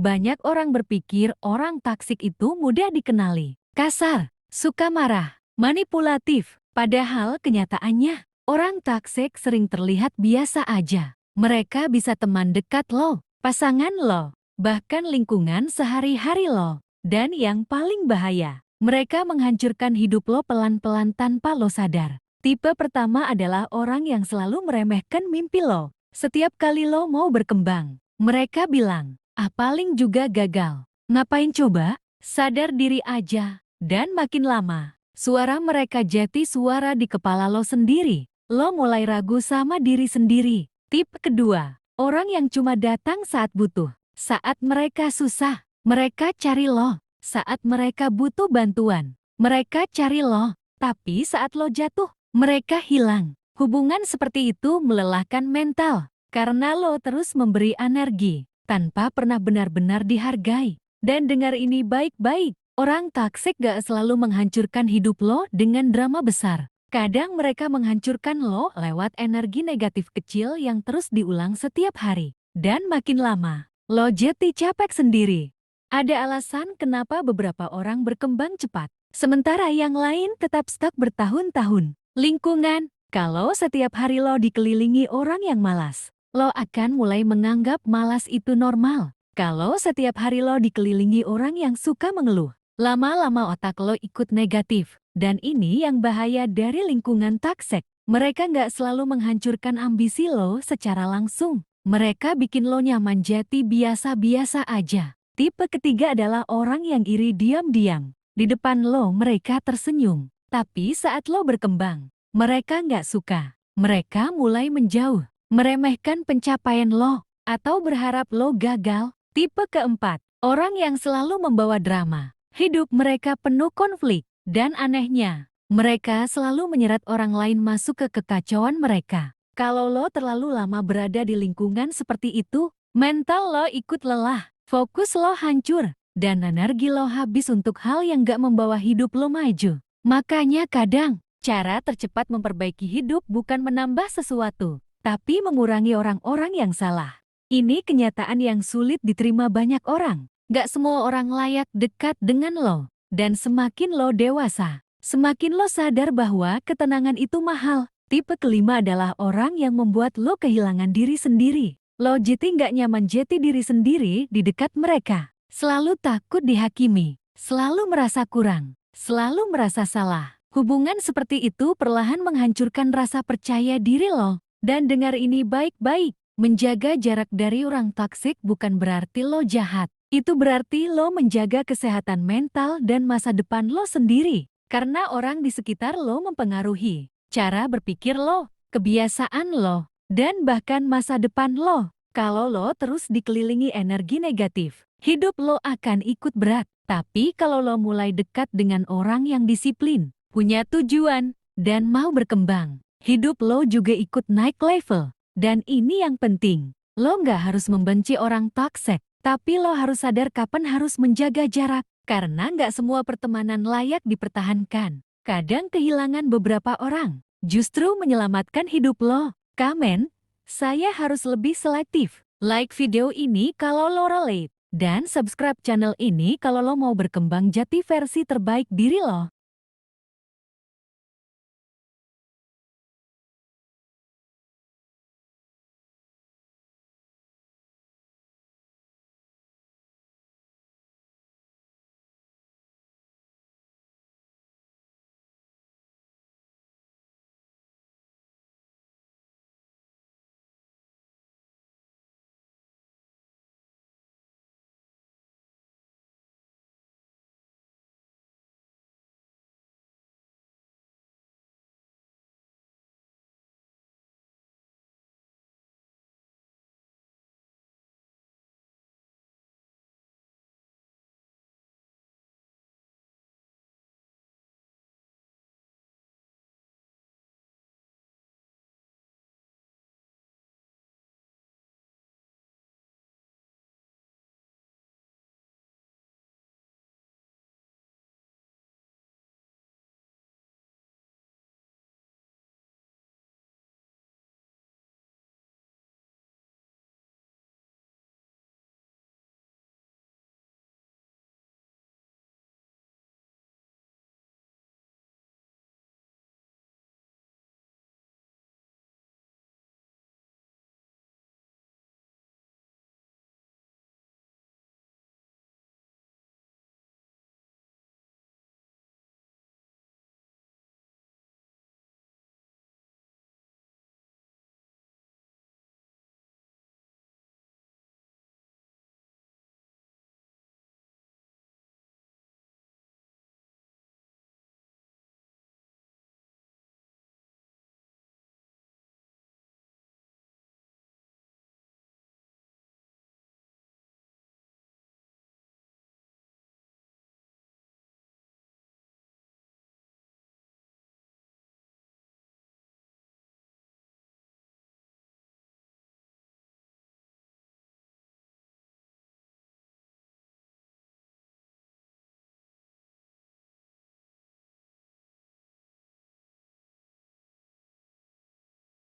Banyak orang berpikir orang toksik itu mudah dikenali, kasar, suka marah, manipulatif. Padahal kenyataannya, orang toksik sering terlihat biasa aja. Mereka bisa teman dekat lo, pasangan lo, bahkan lingkungan sehari-hari lo. Dan yang paling bahaya, mereka menghancurkan hidup lo pelan-pelan tanpa lo sadar. Tipe pertama adalah orang yang selalu meremehkan mimpi lo. Setiap kali lo mau berkembang, mereka bilang, "Ah, paling juga gagal. Ngapain coba? Sadar diri aja." Dan makin lama, suara mereka jadi suara di kepala lo sendiri. Lo mulai ragu sama diri sendiri. Tipe kedua, orang yang cuma datang saat butuh. Saat mereka susah, mereka cari lo. Saat mereka butuh bantuan, mereka cari lo. Tapi saat lo jatuh, mereka hilang. Hubungan seperti itu melelahkan mental. Karena lo terus memberi energi tanpa pernah benar-benar dihargai. Dan dengar ini baik-baik. Orang toksik gak selalu menghancurkan hidup lo dengan drama besar. Kadang mereka menghancurkan lo lewat energi negatif kecil yang terus diulang setiap hari. Dan makin lama, lo jadi capek sendiri. Ada alasan kenapa beberapa orang berkembang cepat, sementara yang lain tetap stuck bertahun-tahun. Lingkungan, kalau setiap hari lo dikelilingi orang yang malas, lo akan mulai menganggap malas itu normal. Kalau setiap hari lo dikelilingi orang yang suka mengeluh, lama-lama otak lo ikut negatif. Dan ini yang bahaya dari lingkungan toksik. Mereka nggak selalu menghancurkan ambisi lo secara langsung. Mereka bikin lo nyaman jadi biasa-biasa aja. Tipe ketiga adalah orang yang iri diam-diam. Di depan lo mereka tersenyum. Tapi saat lo berkembang, mereka nggak suka. Mereka mulai menjauh, meremehkan pencapaian lo, atau berharap lo gagal. Tipe keempat, orang yang selalu membawa drama. Hidup mereka penuh konflik, dan anehnya, mereka selalu menyeret orang lain masuk ke kekacauan mereka. Kalau lo terlalu lama berada di lingkungan seperti itu, mental lo ikut lelah, fokus lo hancur, dan energi lo habis untuk hal yang gak membawa hidup lo maju. Makanya kadang, cara tercepat memperbaiki hidup bukan menambah sesuatu, tapi mengurangi orang-orang yang salah. Ini kenyataan yang sulit diterima banyak orang. Gak semua orang layak dekat dengan lo. Dan semakin lo dewasa, semakin lo sadar bahwa ketenangan itu mahal. Tipe kelima adalah orang yang membuat lo kehilangan diri sendiri. Lo jadi gak nyaman jati diri sendiri di dekat mereka. Selalu takut dihakimi, selalu merasa kurang, selalu merasa salah. Hubungan seperti itu perlahan menghancurkan rasa percaya diri lo. Dan dengar ini baik-baik. Menjaga jarak dari orang toksik bukan berarti lo jahat. Itu berarti lo menjaga kesehatan mental dan masa depan lo sendiri. Karena orang di sekitar lo mempengaruhi cara berpikir lo, kebiasaan lo, dan bahkan masa depan lo. Kalau lo terus dikelilingi energi negatif, hidup lo akan ikut berat. Tapi kalau lo mulai dekat dengan orang yang disiplin, punya tujuan, dan mau berkembang, hidup lo juga ikut naik level. Dan ini yang penting, lo nggak harus membenci orang toksik, tapi lo harus sadar kapan harus menjaga jarak. Karena nggak semua pertemanan layak dipertahankan. Kadang kehilangan beberapa orang justru menyelamatkan hidup lo. Komen, saya harus lebih selektif. Like video ini kalau lo relate. Dan subscribe channel ini kalau lo mau berkembang jadi versi terbaik diri lo.